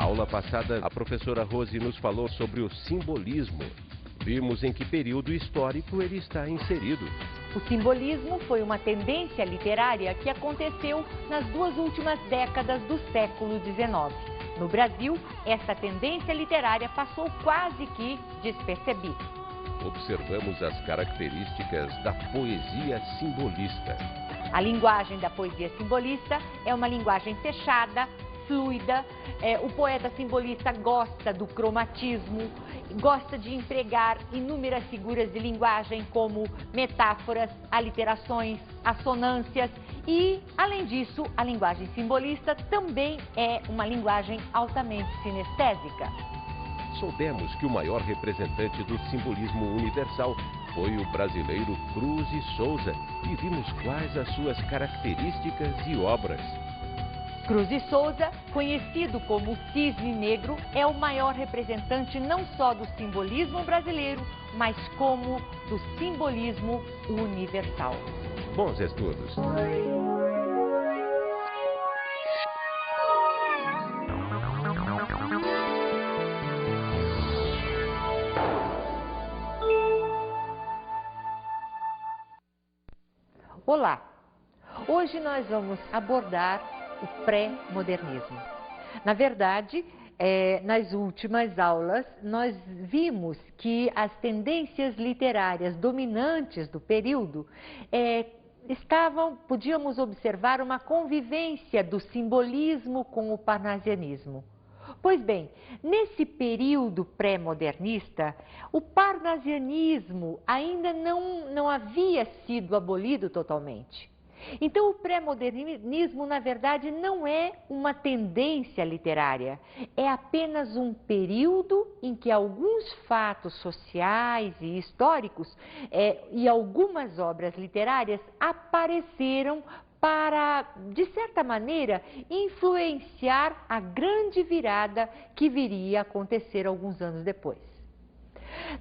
aula passada, a professora Rose nos falou sobre o simbolismo. Vimos em que período histórico ele está inserido. O simbolismo foi uma tendência literária que aconteceu nas duas últimas décadas do século XIX. No Brasil, essa tendência literária passou quase que despercebida. Observamos as características da poesia simbolista. A linguagem da poesia simbolista é uma linguagem fechada, fluida. O poeta simbolista gosta do cromatismo, gosta de empregar inúmeras figuras de linguagem como metáforas, aliterações, assonâncias e, além disso, a linguagem simbolista também é uma linguagem altamente sinestésica. Soubemos que o maior representante do simbolismo universal foi o brasileiro Cruz e Souza e vimos quais as suas características e obras. Cruz e Souza, conhecido como Cisne Negro, é o maior representante não só do simbolismo brasileiro, mas como do simbolismo universal. Bons estudos! Olá! Hoje nós vamos abordar o pré-modernismo. Na verdade, nas últimas aulas, nós vimos que as tendências literárias dominantes do período podíamos observar uma convivência do simbolismo com o parnasianismo. Pois bem, nesse período pré-modernista, o parnasianismo ainda não havia sido abolido totalmente. Então, o pré-modernismo, na verdade, não é uma tendência literária, é apenas um período em que alguns fatos sociais e históricos e algumas obras literárias apareceram para, de certa maneira, influenciar a grande virada que viria a acontecer alguns anos depois.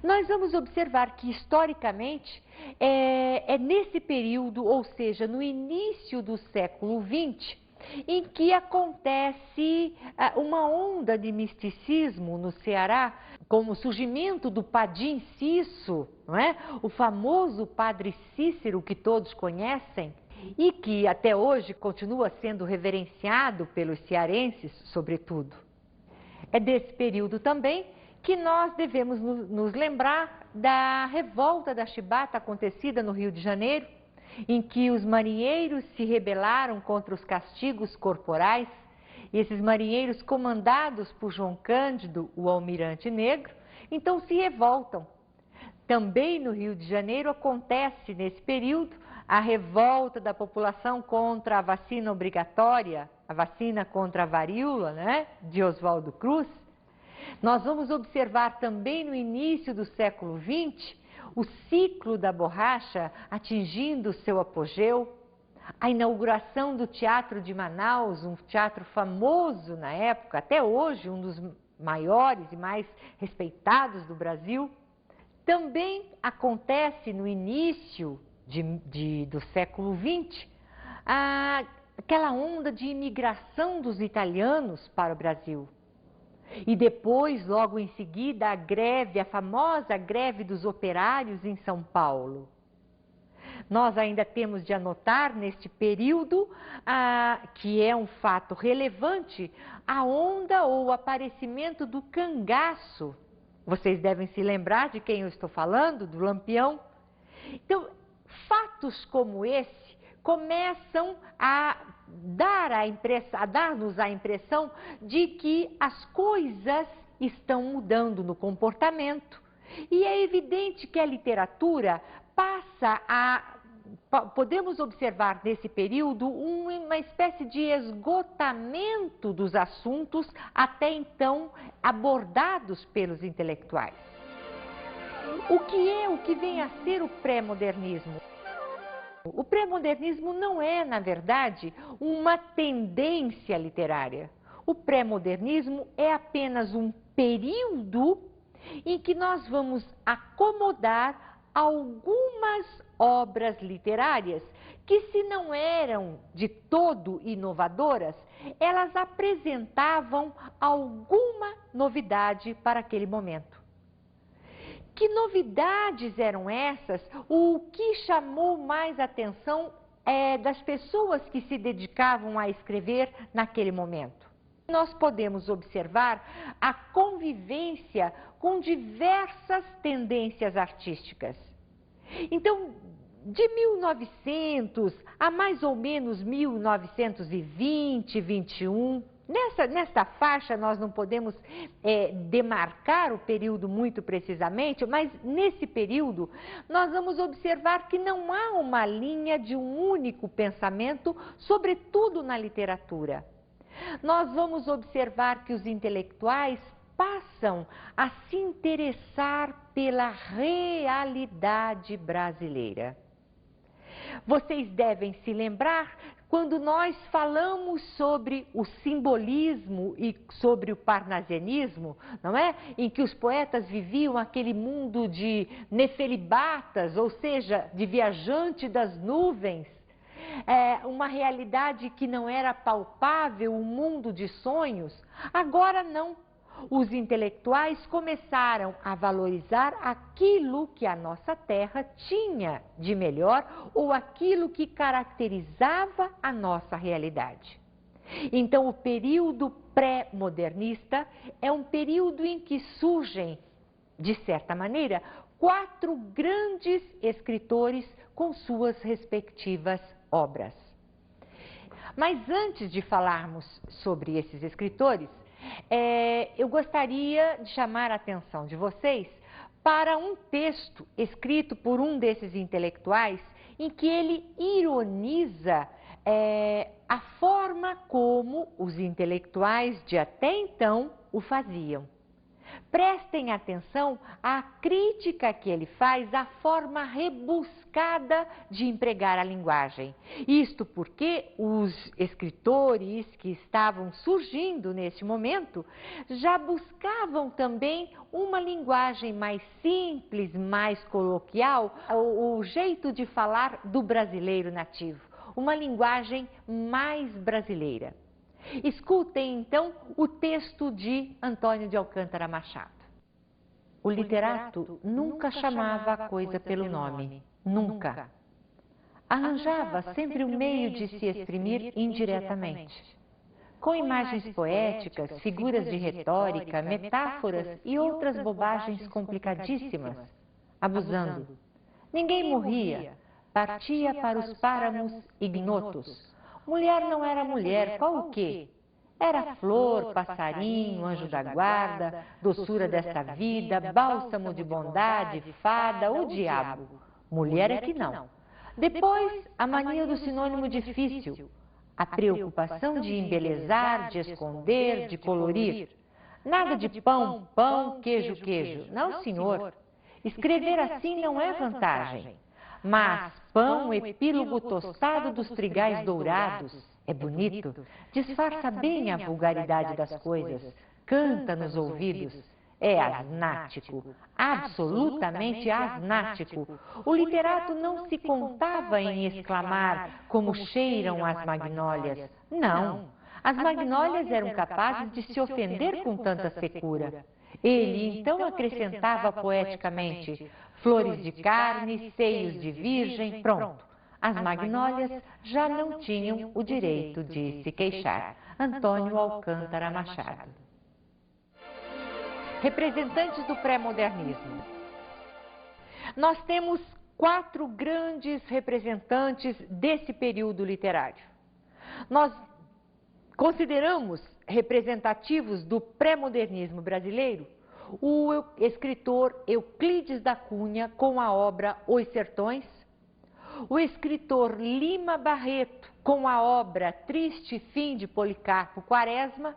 Nós vamos observar que, historicamente, é nesse período, ou seja, no início do século XX, em que acontece uma onda de misticismo no Ceará, com o surgimento do Padim Cisso, não é? O famoso Padre Cícero, que todos conhecem, e que até hoje continua sendo reverenciado pelos cearenses, sobretudo. É desse período também que nós devemos nos lembrar da revolta da chibata acontecida no Rio de Janeiro, em que os marinheiros se rebelaram contra os castigos corporais, e esses marinheiros, comandados por João Cândido, o almirante negro, então se revoltam. Também no Rio de Janeiro acontece nesse período a revolta da população contra a vacina obrigatória, a vacina contra a varíola, né, de Oswaldo Cruz. Nós vamos observar também no início do século XX o ciclo da borracha atingindo seu apogeu, a inauguração do Teatro de Manaus, um teatro famoso na época, até hoje um dos maiores e mais respeitados do Brasil. Também acontece no início do século XX aquela onda de imigração dos italianos para o Brasil. E depois, logo em seguida, a famosa greve dos operários em São Paulo. Nós ainda temos de anotar neste período, que é um fato relevante, a onda ou o aparecimento do cangaço. Vocês devem se lembrar de quem eu estou falando, do Lampião. Então, fatos como esse começam a dar-nos a impressão de que as coisas estão mudando no comportamento. E é evidente que a literatura podemos observar nesse período uma espécie de esgotamento dos assuntos até então abordados pelos intelectuais. O que vem a ser o pré-modernismo? O pré-modernismo não é, na verdade, uma tendência literária. O pré-modernismo é apenas um período em que nós vamos acomodar algumas obras literárias que, se não eram de todo inovadoras, elas apresentavam alguma novidade para aquele momento. Que novidades eram essas? O que chamou mais atenção das pessoas que se dedicavam a escrever naquele momento? Nós podemos observar a convivência com diversas tendências artísticas. Então, de 1900 a mais ou menos 1920, 21, nesta faixa nós não podemos demarcar o período muito precisamente, mas nesse período nós vamos observar que não há uma linha de um único pensamento, sobretudo na literatura. Nós vamos observar que os intelectuais passam a se interessar pela realidade brasileira. Vocês devem se lembrar quando nós falamos sobre o simbolismo e sobre o parnasianismo, não é? Em que os poetas viviam aquele mundo de nefelibatas, ou seja, de viajante das nuvens, uma realidade que não era palpável, um mundo de sonhos. Agora não. Os intelectuais começaram a valorizar aquilo que a nossa terra tinha de melhor ou aquilo que caracterizava a nossa realidade. Então, o período pré-modernista é um período em que surgem, de certa maneira, 4 grandes escritores com suas respectivas obras. Mas antes de falarmos sobre esses escritores, eu gostaria de chamar a atenção de vocês para um texto escrito por um desses intelectuais em que ele ironiza a forma como os intelectuais de até então o faziam. Prestem atenção à crítica que ele faz à forma rebuscada de empregar a linguagem. Isto porque os escritores que estavam surgindo neste momento já buscavam também uma linguagem mais simples, mais coloquial, o jeito de falar do brasileiro nativo, uma linguagem mais brasileira. Escutem, então, o texto de Antônio de Alcântara Machado. O literato nunca chamava a coisa pelo nome, nunca. Arranjava sempre um meio de se exprimir indiretamente. Com imagens poéticas, figuras de retórica, metáforas e outras bobagens complicadíssimas, abusando. Ninguém morria, partia para os páramos ignotos. Mulher não era mulher, qual o quê? Era flor, passarinho, anjo da guarda, doçura desta vida, bálsamo de bondade, fada ou diabo. Mulher é que não. Depois, a mania do sinônimo difícil, a preocupação de embelezar, de esconder, de colorir. Nada de pão, pão, queijo, queijo. Não, senhor. Escrever assim não é vantagem. Mas pão, epílogo tostado dos trigais dourados, é bonito, disfarça bem a vulgaridade das coisas, canta nos ouvidos, é asnático, absolutamente asnático. O literato não se contava em exclamar como cheiram as magnólias. Não, as magnólias eram capazes de se ofender com tanta secura. Ele então acrescentava poeticamente: flores de carne, seios de virgem, pronto. As magnólias já não tinham o direito de se queixar. Antônio Alcântara Machado. Representantes do pré-modernismo. Nós temos 4 grandes representantes desse período literário. Nós consideramos representativos do pré-modernismo brasileiro o escritor Euclides da Cunha com a obra Os Sertões, o escritor Lima Barreto com a obra Triste Fim de Policarpo Quaresma.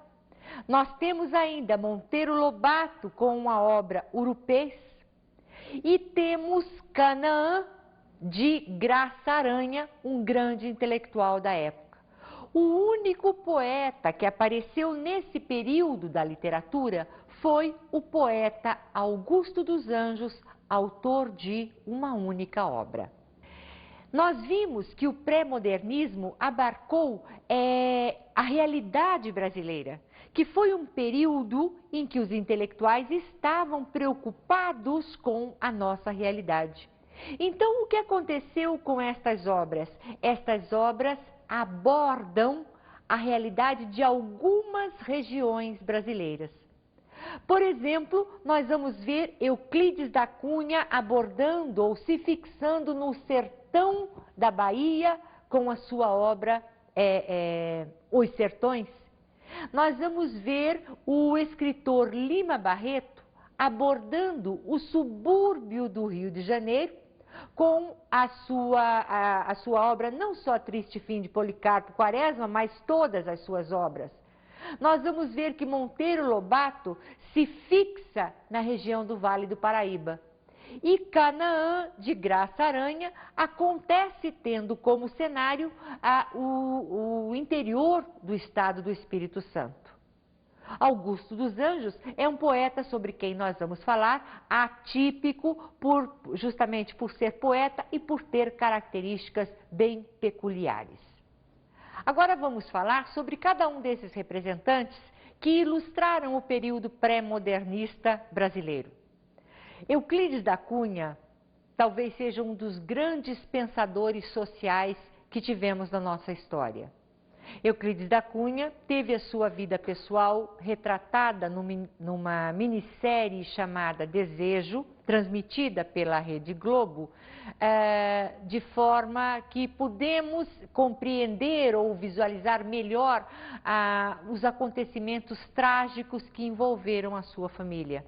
Nós temos ainda Monteiro Lobato com a obra Urupês e temos Canaã de Graça Aranha, um grande intelectual da época. O único poeta que apareceu nesse período da literatura foi o poeta Augusto dos Anjos, autor de uma única obra. Nós vimos que o pré-modernismo abarcou a realidade brasileira, que foi um período em que os intelectuais estavam preocupados com a nossa realidade. Então, o que aconteceu com estas obras? Estas obras abordam a realidade de algumas regiões brasileiras. Por exemplo, nós vamos ver Euclides da Cunha abordando ou se fixando no sertão da Bahia com a sua obra Os Sertões. Nós vamos ver o escritor Lima Barreto abordando o subúrbio do Rio de Janeiro com a sua obra, não só Triste Fim de Policarpo Quaresma, mas todas as suas obras. Nós vamos ver que Monteiro Lobato se fixa na região do Vale do Paraíba. E Canaã, de Graça Aranha, acontece tendo como cenário o interior do estado do Espírito Santo. Augusto dos Anjos é um poeta sobre quem nós vamos falar, atípico justamente por ser poeta e por ter características bem peculiares. Agora vamos falar sobre cada um desses representantes que ilustraram o período pré-modernista brasileiro. Euclides da Cunha talvez seja um dos grandes pensadores sociais que tivemos na nossa história. Euclides da Cunha teve a sua vida pessoal retratada numa minissérie chamada Desejo, transmitida pela Rede Globo, de forma que podemos compreender ou visualizar melhor os acontecimentos trágicos que envolveram a sua família.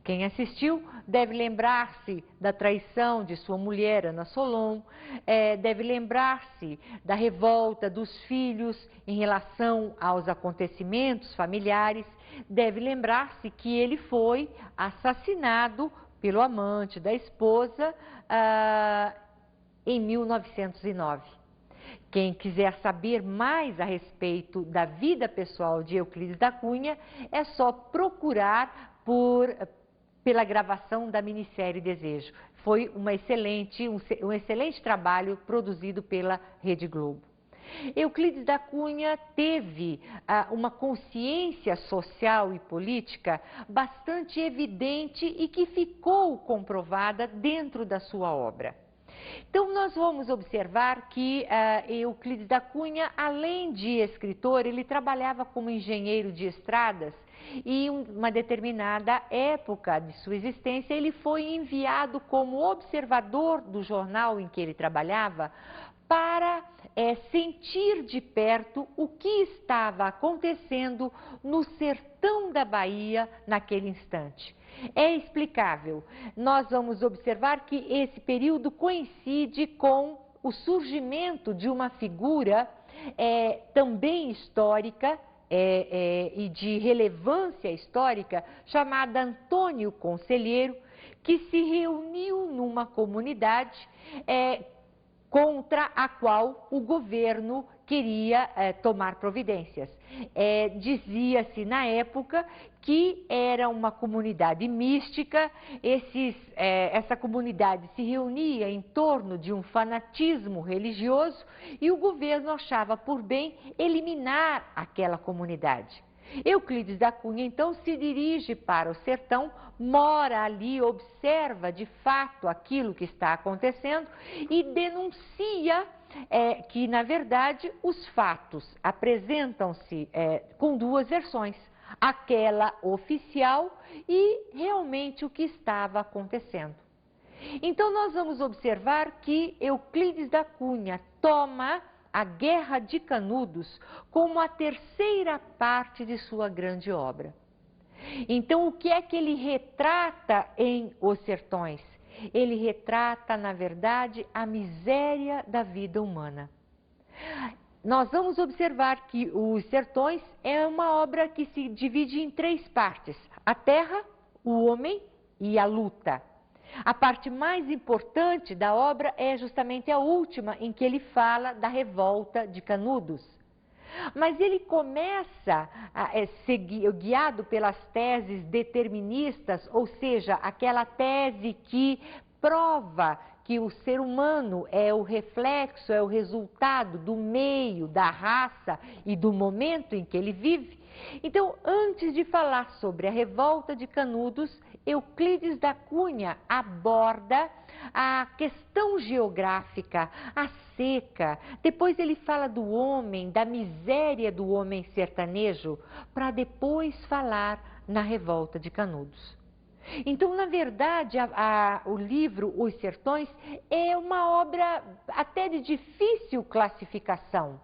Quem assistiu deve lembrar-se da traição de sua mulher, Ana Solon, deve lembrar-se da revolta dos filhos em relação aos acontecimentos familiares, deve lembrar-se que ele foi assassinado pelo amante da esposa em 1909. Quem quiser saber mais a respeito da vida pessoal de Euclides da Cunha, é só procurar pela gravação da minissérie Desejo. Foi um excelente trabalho produzido pela Rede Globo. Euclides da Cunha teve uma consciência social e política bastante evidente e que ficou comprovada dentro da sua obra. Então, nós vamos observar que Euclides da Cunha, além de escritor, ele trabalhava como engenheiro de estradas e em uma determinada época de sua existência, ele foi enviado como observador do jornal em que ele trabalhava para sentir de perto o que estava acontecendo no sertão da Bahia naquele instante. É explicável. Nós vamos observar que esse período coincide com o surgimento de uma figura também histórica e de relevância histórica, chamada Antônio Conselheiro, que se reuniu numa comunidade contra a qual o governo queria tomar providências. Dizia-se na época que era uma comunidade mística, essa comunidade se reunia em torno de um fanatismo religioso e o governo achava por bem eliminar aquela comunidade. Euclides da Cunha, então, se dirige para o sertão, mora ali, observa de fato aquilo que está acontecendo e denuncia que, na verdade, os fatos apresentam-se com duas versões, aquela oficial e realmente o que estava acontecendo. Então, nós vamos observar que Euclides da Cunha toma a Guerra de Canudos como a terceira parte de sua grande obra. Então, o que é que ele retrata em Os Sertões? Ele retrata, na verdade, a miséria da vida humana. Nós vamos observar que Os Sertões é uma obra que se divide em três partes: a terra, o homem e a luta. A parte mais importante da obra é justamente a última, em que ele fala da revolta de Canudos. Mas ele começa a ser guiado pelas teses deterministas, ou seja, aquela tese que prova que o ser humano é o reflexo, é o resultado do meio, da raça e do momento em que ele vive. Então, antes de falar sobre a revolta de Canudos, Euclides da Cunha aborda a questão geográfica, a seca. Depois ele fala do homem, da miséria do homem sertanejo, para depois falar na revolta de Canudos. Então, na verdade, o livro Os Sertões é uma obra até de difícil classificação,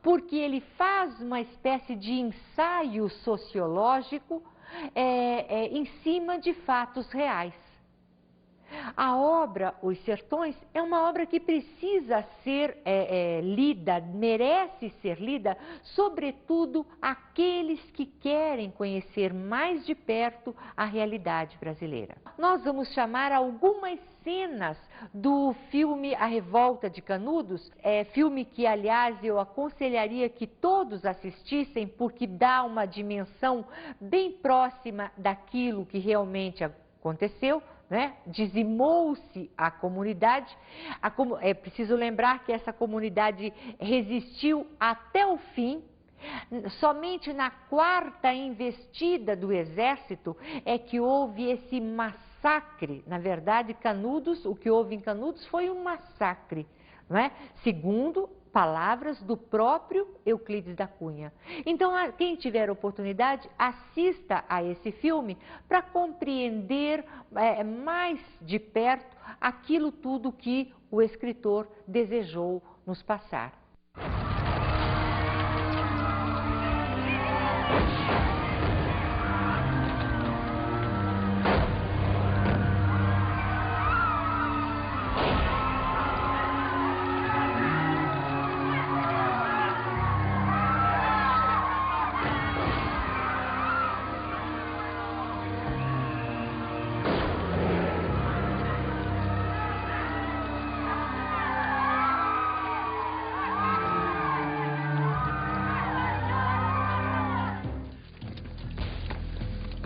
porque ele faz uma espécie de ensaio sociológico em cima de fatos reais. A obra Os Sertões é uma obra que precisa ser lida, merece ser lida, sobretudo aqueles que querem conhecer mais de perto a realidade brasileira. Nós vamos chamar algumas cenas do filme A Revolta de Canudos, filme que, aliás, eu aconselharia que todos assistissem, porque dá uma dimensão bem próxima daquilo que realmente aconteceu. Dizimou-se a comunidade. É preciso lembrar que essa comunidade resistiu até o fim. Somente na quarta investida do exército é que houve esse massacre. Na verdade, o que houve em Canudos foi um massacre, segundo palavras do próprio Euclides da Cunha. Então, quem tiver oportunidade, assista a esse filme para compreender mais de perto aquilo tudo que o escritor desejou nos passar.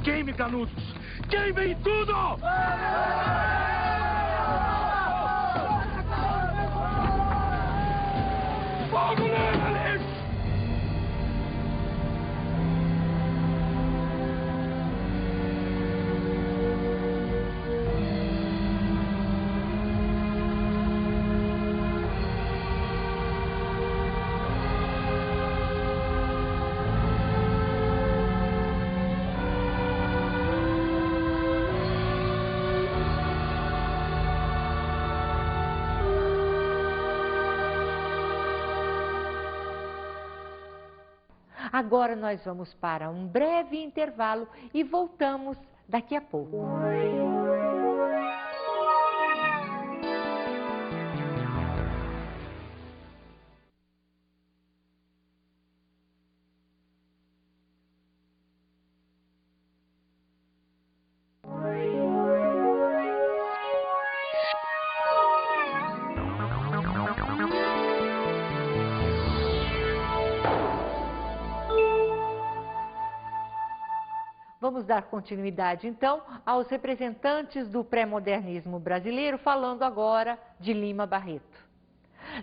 Queime, Canudos! Queimem tudo! Fogo neles! Agora nós vamos para um breve intervalo e voltamos daqui a pouco. Vamos dar continuidade, então, aos representantes do pré-modernismo brasileiro, falando agora de Lima Barreto.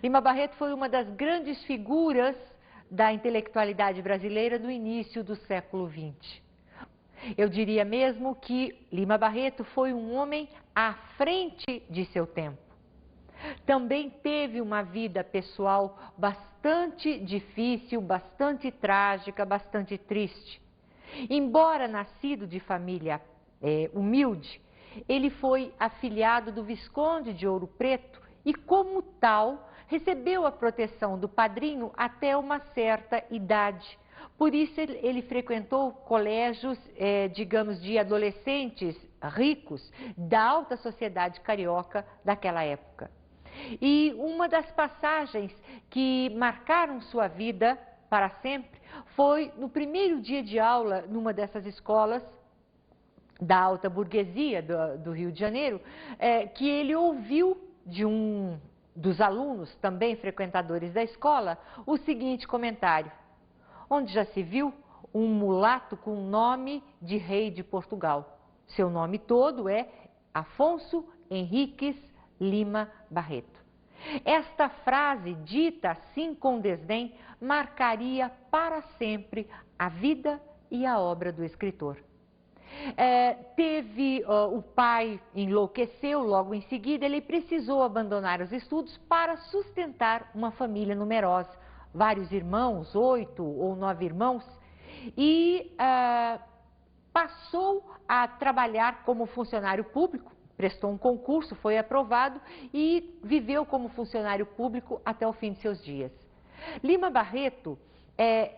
Lima Barreto foi uma das grandes figuras da intelectualidade brasileira do início do século XX. Eu diria mesmo que Lima Barreto foi um homem à frente de seu tempo. Também teve uma vida pessoal bastante difícil, bastante trágica, bastante triste. Embora nascido de família humilde, ele foi afilhado do Visconde de Ouro Preto e, como tal, recebeu a proteção do padrinho até uma certa idade. Por isso, ele frequentou colégios, digamos, de adolescentes ricos da alta sociedade carioca daquela época. E uma das passagens que marcaram sua vida para sempre foi no primeiro dia de aula numa dessas escolas da alta burguesia do Rio de Janeiro, que ele ouviu de um dos alunos, também frequentadores da escola, o seguinte comentário: onde já se viu um mulato com o nome de rei de Portugal? Seu nome todo é Afonso Henriques Lima Barreto. Esta frase, dita assim com desdém, marcaria para sempre a vida e a obra do escritor. O pai enlouqueceu logo em seguida, ele precisou abandonar os estudos para sustentar uma família numerosa, vários irmãos, 8 ou 9 irmãos, e passou a trabalhar como funcionário público, prestou um concurso, foi aprovado e viveu como funcionário público até o fim de seus dias. Lima Barreto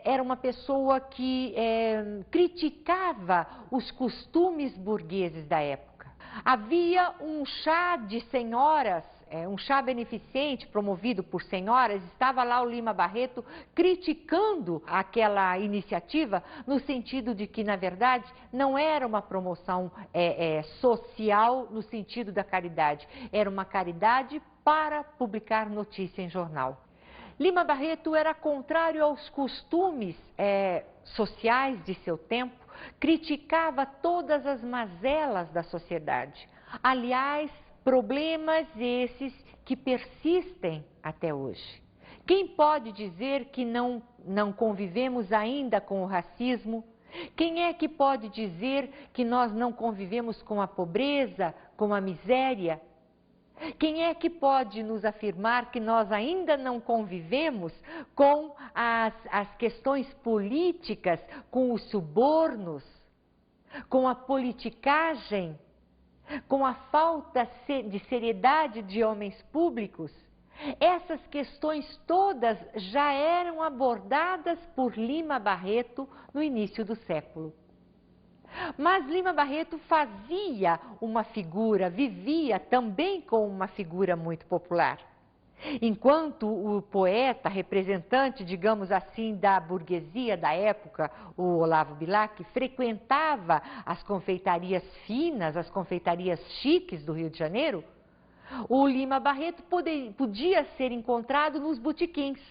era uma pessoa que criticava os costumes burgueses da época. Havia um chá de senhoras, um chá beneficente promovido por senhoras, estava lá o Lima Barreto criticando aquela iniciativa no sentido de que, na verdade, não era uma promoção social no sentido da caridade, era uma caridade para publicar notícia em jornal. Lima Barreto era contrário aos costumes sociais de seu tempo, criticava todas as mazelas da sociedade. Aliás, problemas esses que persistem até hoje. Quem pode dizer que não convivemos ainda com o racismo? Quem é que pode dizer que nós não convivemos com a pobreza, com a miséria? Quem é que pode nos afirmar que nós ainda não convivemos com as questões políticas, com os subornos, com a politicagem, com a falta de seriedade de homens públicos? Essas questões todas já eram abordadas por Lima Barreto no início do século. Mas Lima Barreto fazia uma figura, vivia também com uma figura muito popular. Enquanto o poeta, representante, digamos assim, da burguesia da época, o Olavo Bilac, frequentava as confeitarias finas, as confeitarias chiques do Rio de Janeiro, o Lima Barreto podia ser encontrado nos botequins.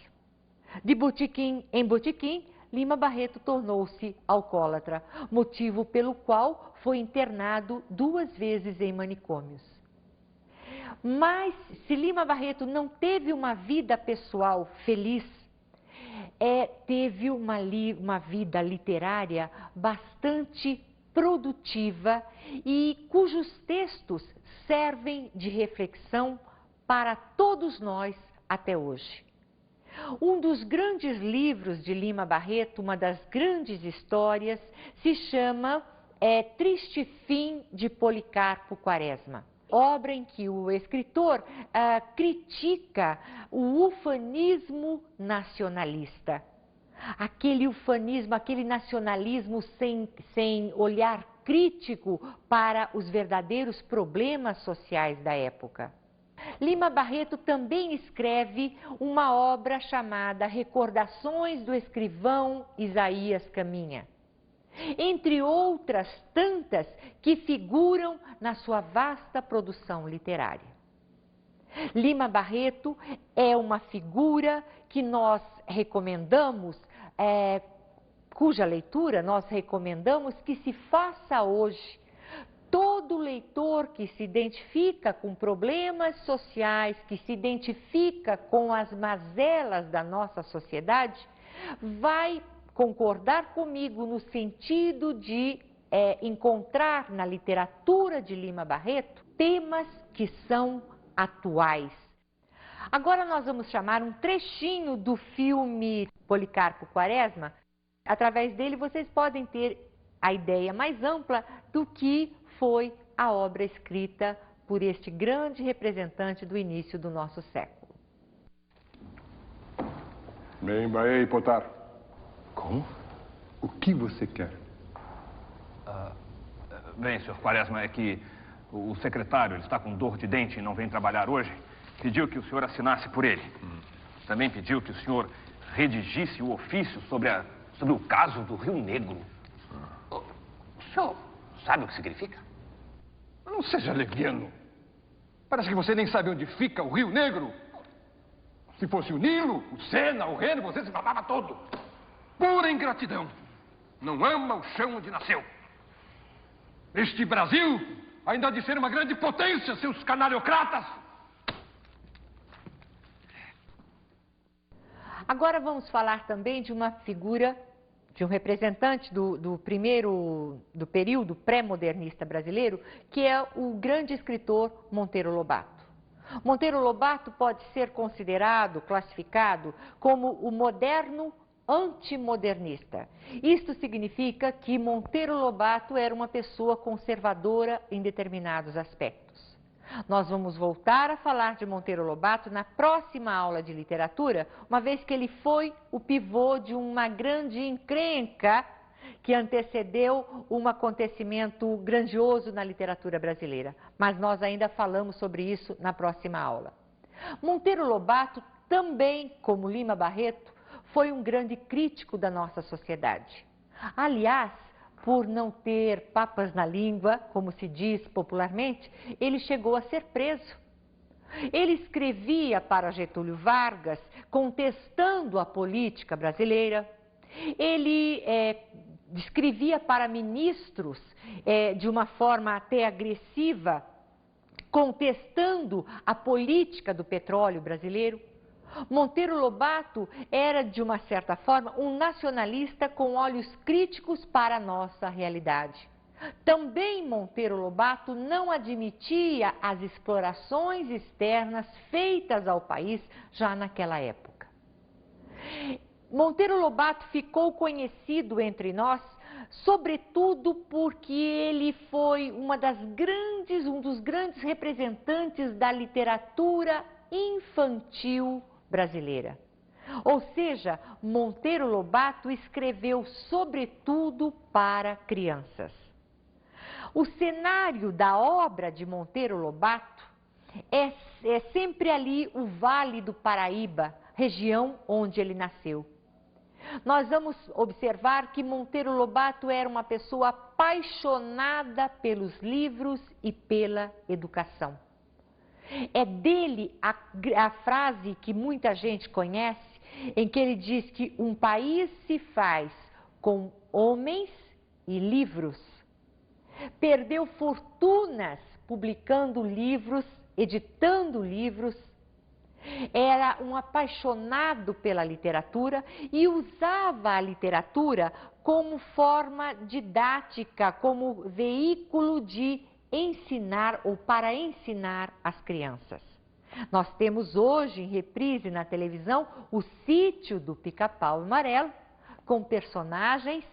De botequim em botequim, Lima Barreto tornou-se alcoólatra, motivo pelo qual foi internado 2 vezes em manicômios. Mas se Lima Barreto não teve uma vida pessoal feliz, teve uma vida literária bastante produtiva e cujos textos servem de reflexão para todos nós até hoje. Um dos grandes livros de Lima Barreto, uma das grandes histórias, se chama Triste Fim de Policarpo Quaresma. Obra em que o escritor critica o ufanismo nacionalista. Aquele ufanismo, aquele nacionalismo sem olhar crítico para os verdadeiros problemas sociais da época. Lima Barreto também escreve uma obra chamada Recordações do Escrivão Isaías Caminha, entre outras tantas que figuram na sua vasta produção literária. Lima Barreto é uma figura que nós recomendamos, cuja leitura nós recomendamos que se faça hoje. Todo leitor que se identifica com problemas sociais, que se identifica com as mazelas da nossa sociedade, vai concordar comigo no sentido de encontrar na literatura de Lima Barreto temas que são atuais. Agora nós vamos chamar um trechinho do filme Policarpo Quaresma. Através dele vocês podem ter a ideia mais ampla do que foi a obra escrita por este grande representante do início do nosso século. Bem, Baei, Potar. Como? O que você quer? Bem, Sr. Quaresma, é que o secretário ele está com dor de dente e não vem trabalhar hoje. Pediu que o senhor assinasse por ele. Também pediu que o senhor redigisse o ofício sobre o caso do Rio Negro. O senhor sabe o que significa? Não seja leviano. Parece que você nem sabe onde fica o Rio Negro. Se fosse o Nilo, o Sena, o Reno, você se babava todo. Pura ingratidão. Não ama o chão onde nasceu. Este Brasil ainda há de ser uma grande potência, seus canaliocratas. Agora vamos falar também de uma figura, de um representante do período pré-modernista brasileiro, que é o grande escritor Monteiro Lobato. Monteiro Lobato pode ser considerado, classificado, como o moderno antimodernista. Isto significa que Monteiro Lobato era uma pessoa conservadora em determinados aspectos. Nós vamos voltar a falar de Monteiro Lobato na próxima aula de literatura, uma vez que ele foi o pivô de uma grande encrenca que antecedeu um acontecimento grandioso na literatura brasileira. Mas nós ainda falamos sobre isso na próxima aula. Monteiro Lobato também, como Lima Barreto, foi um grande crítico da nossa sociedade. Aliás, por não ter papas na língua, como se diz popularmente, ele chegou a ser preso. Ele escrevia para Getúlio Vargas, contestando a política brasileira. Ele escrevia para ministros de uma forma até agressiva, contestando a política do petróleo brasileiro. Monteiro Lobato era, de uma certa forma, um nacionalista com olhos críticos para a nossa realidade. Também Monteiro Lobato não admitia as explorações externas feitas ao país já naquela época. Monteiro Lobato ficou conhecido entre nós, sobretudo porque ele foi um dos grandes representantes da literatura infantil brasileira. Ou seja, Monteiro Lobato escreveu sobretudo para crianças. O cenário da obra de Monteiro Lobato é sempre ali o Vale do Paraíba, região onde ele nasceu. Nós vamos observar que Monteiro Lobato era uma pessoa apaixonada pelos livros e pela educação. É dele a frase que muita gente conhece, em que ele diz que um país se faz com homens e livros. Perdeu fortunas publicando livros, editando livros. Era um apaixonado pela literatura e usava a literatura como forma didática, como veículo de ensinar ou para ensinar as crianças. Nós temos hoje em reprise na televisão o Sítio do Pica-Pau Amarelo, com personagens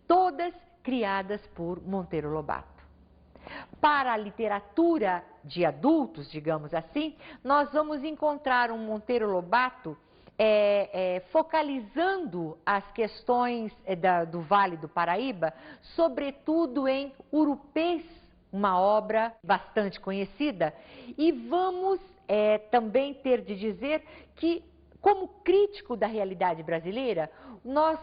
todas criadas por Monteiro Lobato. Para a literatura de adultos, digamos assim, nós vamos encontrar um Monteiro Lobato focalizando as questões do Vale do Paraíba, sobretudo em Urupês, uma obra bastante conhecida, e vamos também ter de dizer que, como crítico da realidade brasileira, nós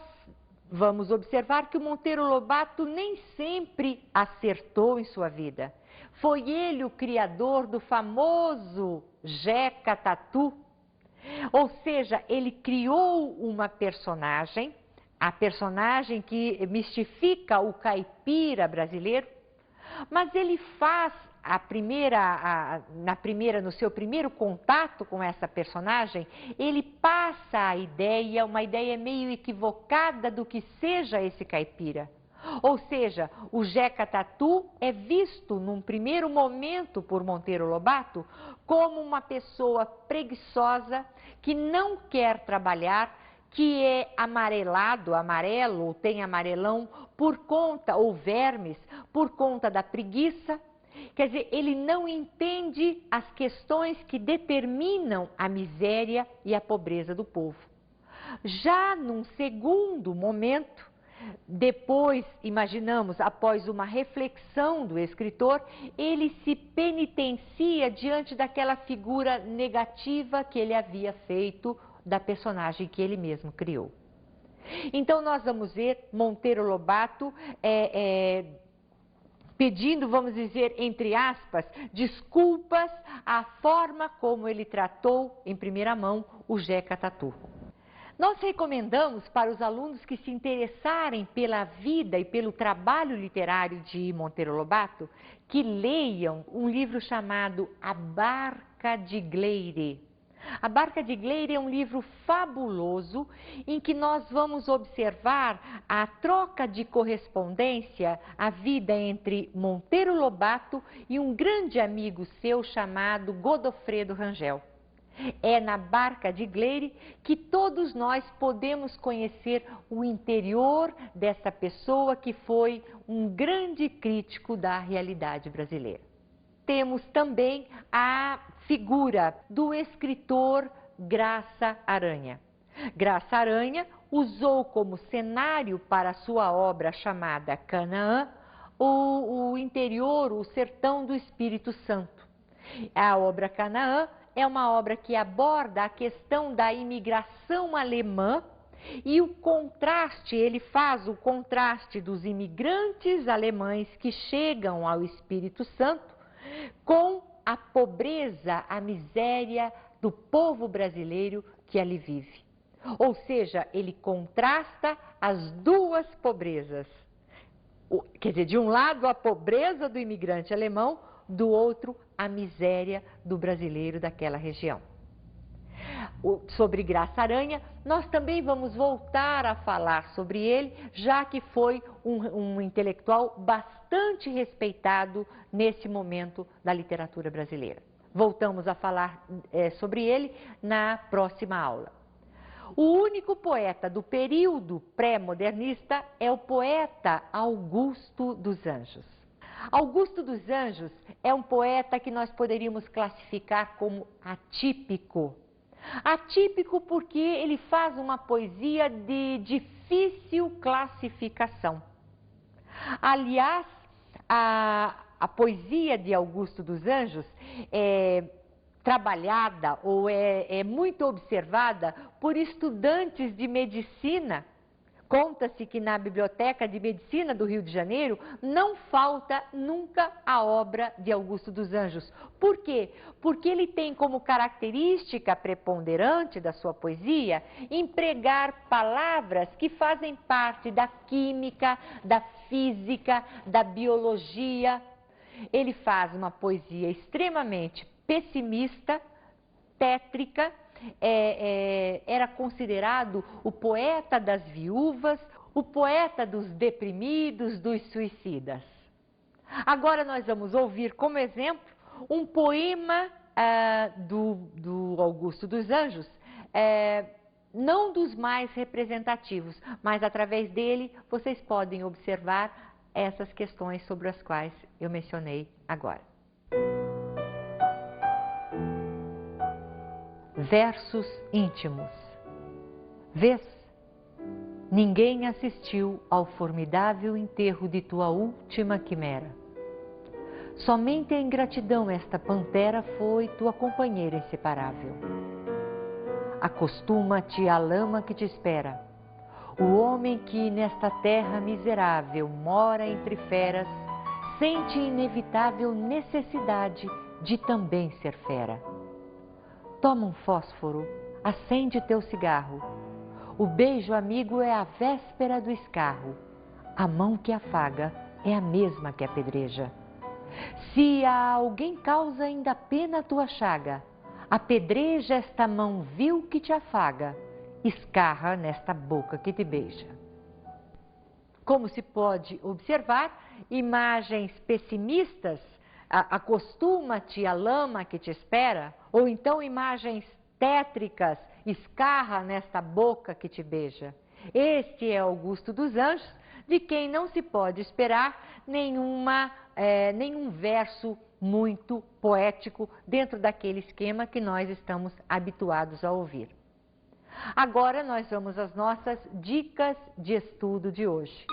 vamos observar que o Monteiro Lobato nem sempre acertou em sua vida. Foi ele o criador do famoso Jeca Tatu, ou seja, ele criou uma personagem, a personagem que mistifica o caipira brasileiro, mas ele faz no seu primeiro contato com essa personagem, ele passa a ideia, uma ideia meio equivocada do que seja esse caipira. Ou seja, o Jeca Tatu é visto num primeiro momento por Monteiro Lobato como uma pessoa preguiçosa que não quer trabalhar, que é amarelo, ou tem amarelão por conta, ou vermes, por conta da preguiça. Quer dizer, ele não entende as questões que determinam a miséria e a pobreza do povo. Já num segundo momento, depois, imaginamos, após uma reflexão do escritor, ele se penitencia diante daquela figura negativa que ele havia feito da personagem que ele mesmo criou. Então, nós vamos ver Monteiro Lobato pedindo, vamos dizer, entre aspas, desculpas à forma como ele tratou, em primeira mão, o Jeca Tatu. Nós recomendamos para os alunos que se interessarem pela vida e pelo trabalho literário de Monteiro Lobato, que leiam um livro chamado A Barca de Gleire. A Barca de Gleire é um livro fabuloso em que nós vamos observar a troca de correspondência, a vida entre Monteiro Lobato e um grande amigo seu chamado Godofredo Rangel. É na Barca de Gleire que todos nós podemos conhecer o interior dessa pessoa que foi um grande crítico da realidade brasileira. Temos também a figura do escritor Graça Aranha. Graça Aranha usou como cenário para sua obra chamada Canaã o interior, o sertão do Espírito Santo. A obra Canaã é uma obra que aborda a questão da imigração alemã e o contraste, ele faz o contraste dos imigrantes alemães que chegam ao Espírito Santo com a pobreza, a miséria do povo brasileiro que ali vive. Ou seja, ele contrasta as duas pobrezas. Quer dizer, de um lado a pobreza do imigrante alemão, do outro a miséria do brasileiro daquela região. Sobre Graça Aranha, nós também vamos voltar a falar sobre ele, já que foi um intelectual bastante respeitado nesse momento da literatura brasileira. Voltamos a falar sobre ele na próxima aula. O único poeta do período pré-modernista é o poeta Augusto dos Anjos. Augusto dos Anjos é um poeta que nós poderíamos classificar como atípico. Atípico porque ele faz uma poesia de difícil classificação. Aliás, a poesia de Augusto dos Anjos é trabalhada ou é muito observada por estudantes de medicina. Conta-se que na Biblioteca de Medicina do Rio de Janeiro não falta nunca a obra de Augusto dos Anjos. Por quê? Porque ele tem como característica preponderante da sua poesia empregar palavras que fazem parte da química, da física, da biologia. Ele faz uma poesia extremamente pessimista, tétrica. Era considerado o poeta das viúvas, o poeta dos deprimidos, dos suicidas. Agora nós vamos ouvir como exemplo um poema do Augusto dos Anjos, não dos mais representativos, mas através dele vocês podem observar essas questões sobre as quais eu mencionei agora. Versos íntimos. Vês, ninguém assistiu ao formidável enterro de tua última quimera. Somente a ingratidão esta pantera foi tua companheira inseparável. Acostuma-te à lama que te espera. O homem que nesta terra miserável mora entre feras, sente inevitável necessidade de também ser fera. Toma um fósforo, acende teu cigarro. O beijo amigo é a véspera do escarro. A mão que afaga é a mesma que apedreja. Se a alguém causa ainda pena a tua chaga, apedreja esta mão vil que te afaga, escarra nesta boca que te beija. Como se pode observar, imagens pessimistas, acostuma-te à lama que te espera, ou então imagens tétricas, escarra nesta boca que te beija. Este é Augusto dos Anjos, de quem não se pode esperar nenhum verso muito poético dentro daquele esquema que nós estamos habituados a ouvir. Agora nós vamos às nossas dicas de estudo de hoje.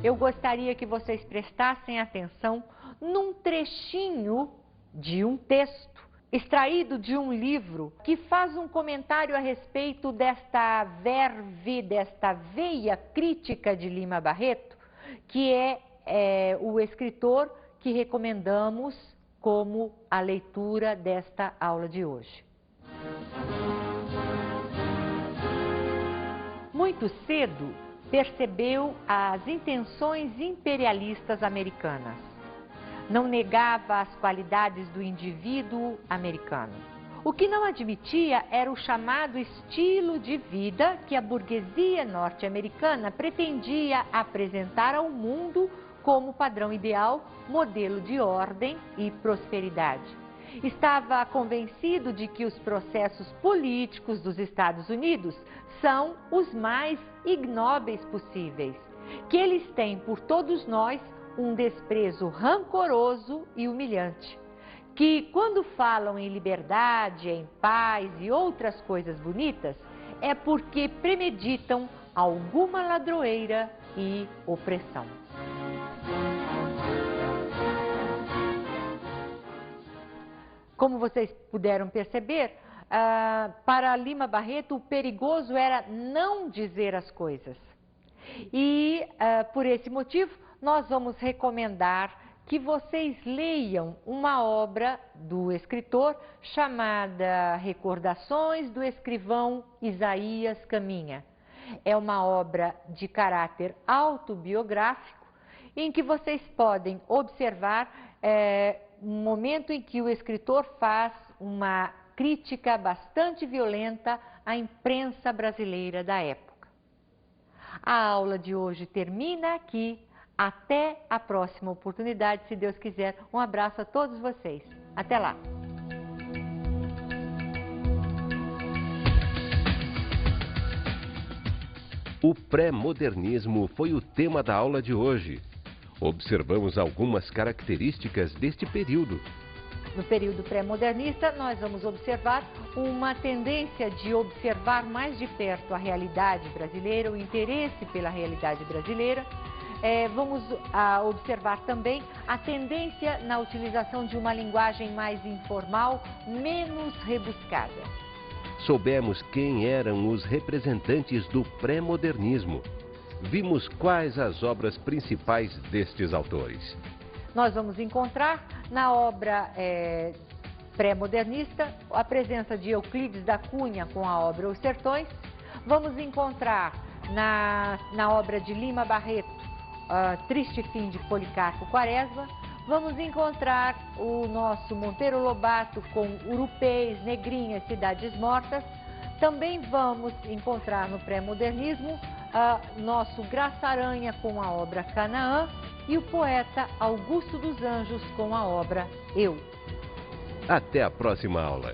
Eu gostaria que vocês prestassem atenção num trechinho de um texto extraído de um livro que faz um comentário a respeito desta verve, desta veia crítica de Lima Barreto, que é o escritor que recomendamos como a leitura desta aula de hoje. Muito cedo, percebeu as intenções imperialistas americanas. Não negava as qualidades do indivíduo americano. O que não admitia era o chamado estilo de vida que a burguesia norte-americana pretendia apresentar ao mundo como padrão ideal, modelo de ordem e prosperidade. Estava convencido de que os processos políticos dos Estados Unidos são os mais ignóbeis possíveis, que eles têm por todos nós um desprezo rancoroso e humilhante, que quando falam em liberdade, em paz e outras coisas bonitas, é porque premeditam alguma ladroeira e opressão. Como vocês puderam perceber, para Lima Barreto o perigoso era não dizer as coisas. E por esse motivo nós vamos recomendar que vocês leiam uma obra do escritor chamada Recordações do Escrivão Isaías Caminha. É uma obra de caráter autobiográfico em que vocês podem observar um momento em que o escritor faz uma crítica bastante violenta à imprensa brasileira da época. A aula de hoje termina aqui. Até a próxima oportunidade, se Deus quiser. Um abraço a todos vocês. Até lá! O pré-modernismo foi o tema da aula de hoje. Observamos algumas características deste período. No período pré-modernista, nós vamos observar uma tendência de observar mais de perto a realidade brasileira, o interesse pela realidade brasileira. Vamos observar também a tendência na utilização de uma linguagem mais informal, menos rebuscada. Soubemos quem eram os representantes do pré-modernismo. Vimos quais as obras principais destes autores. Nós vamos encontrar na obra pré-modernista a presença de Euclides da Cunha com a obra Os Sertões. Vamos encontrar na obra de Lima Barreto Triste Fim de Policarpo Quaresma. Vamos encontrar o nosso Monteiro Lobato com Urupês, Negrinhas, Cidades Mortas. Também vamos encontrar no pré-modernismo nosso Graça Aranha com a obra Canaã e o poeta Augusto dos Anjos com a obra Eu. Até a próxima aula.